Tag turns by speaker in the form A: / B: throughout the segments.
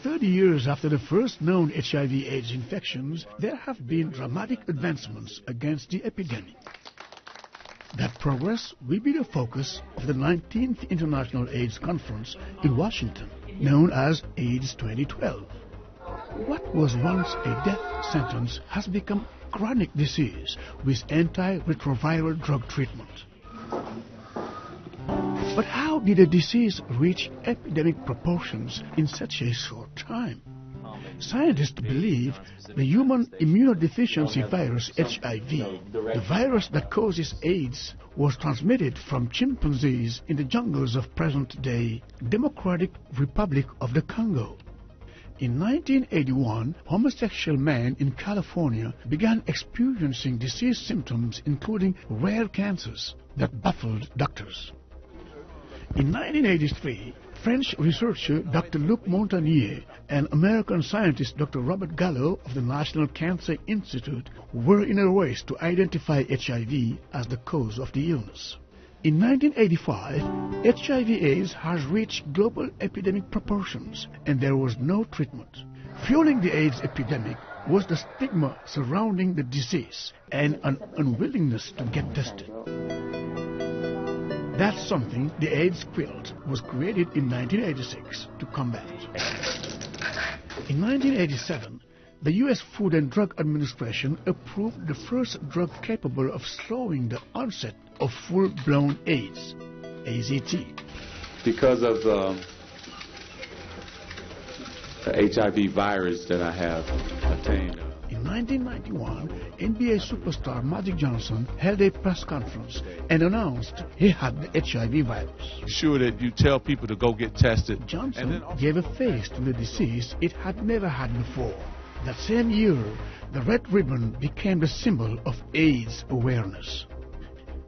A: 30 years after the first known HIV/AIDS infections, there have been dramatic advancements against the epidemic. That progress will be the focus of the 19th International AIDS Conference in Washington, known as AIDS 2012. What was once a death sentence has become chronic disease with antiretroviral drug treatment. But how did the disease reach epidemic proportions in such a short time? Scientists believe the human immunodeficiency virus HIV, the virus that causes AIDS, was transmitted from chimpanzees in the jungles of present-day Democratic Republic of the Congo. In 1981, homosexual men in California began experiencing disease symptoms including rare cancers that baffled doctors. In 1983, French researcher Dr. Luc Montagnier and American scientist Dr. Robert Gallo of the National Cancer Institute were in a race to identify HIV as the cause of the illness. In 1985, HIV/AIDS has reached global epidemic proportions and there was no treatment. Fueling the AIDS epidemic was the stigma surrounding the disease and an unwillingness to get tested. That's something the AIDS quilt was created in 1986 to combat. In 1987, the U.S. Food and Drug Administration approved the first drug capable of slowing the onset of full-blown AIDS, AZT.
B: Because of the HIV virus that I have attained.
A: In 1991, NBA superstar Magic Johnson held a press conference and announced he had the HIV virus.
B: Sure that you tell people to go get tested.
A: Johnson gave a face to the disease it had never had before. That same year, the red ribbon became the symbol of AIDS awareness.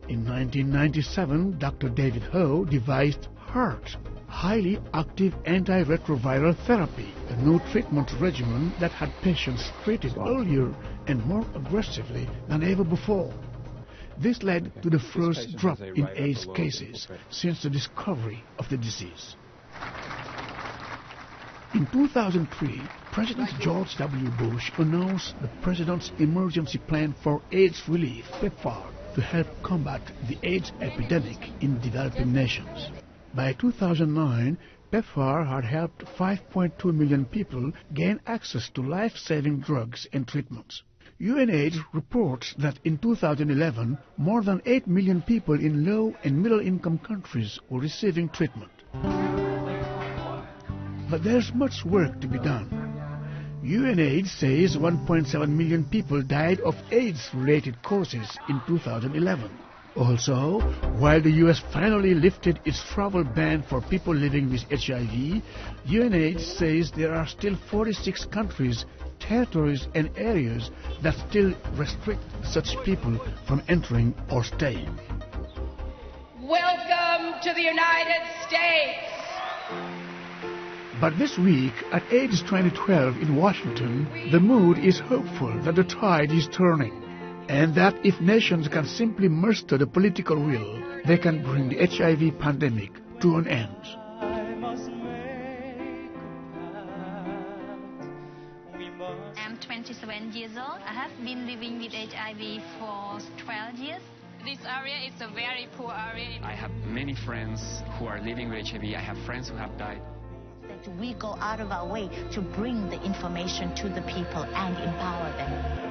A: In 1997, Dr. David Ho devised HAART, highly active antiretroviral therapy, a new treatment regimen that had patients treated earlier and more aggressively than ever before. This led to the first drop in AIDS cases since the discovery of the disease. In 2003, President George W. Bush announced the President's Emergency Plan for AIDS Relief, PEPFAR, to help combat the AIDS epidemic in developing nations. By 2009, PEPFAR had helped 5.2 million people gain access to life-saving drugs and treatments. UNAIDS reports that in 2011, more than 8 million people in low and middle-income countries were receiving treatment. But there's much work to be done. UNAIDS says 1.7 million people died of AIDS-related causes in 2011. Also, while the U.S. finally lifted its travel ban for people living with HIV, UNAIDS says there are still 46 countries, territories and areas that still restrict such people from entering or staying.
C: Welcome to the United States!
A: But this week at AIDS 2012 in Washington, the mood is hopeful that the tide is turning, and that if nations can simply muster the political will, they can bring the HIV pandemic to an end.
D: I'm 27 years old. I have been living with HIV for 12 years.
E: This area is a very poor area.
F: I have many friends who are living with HIV. I have friends who have died.
G: That we go out of our way to bring the information to the people and empower them.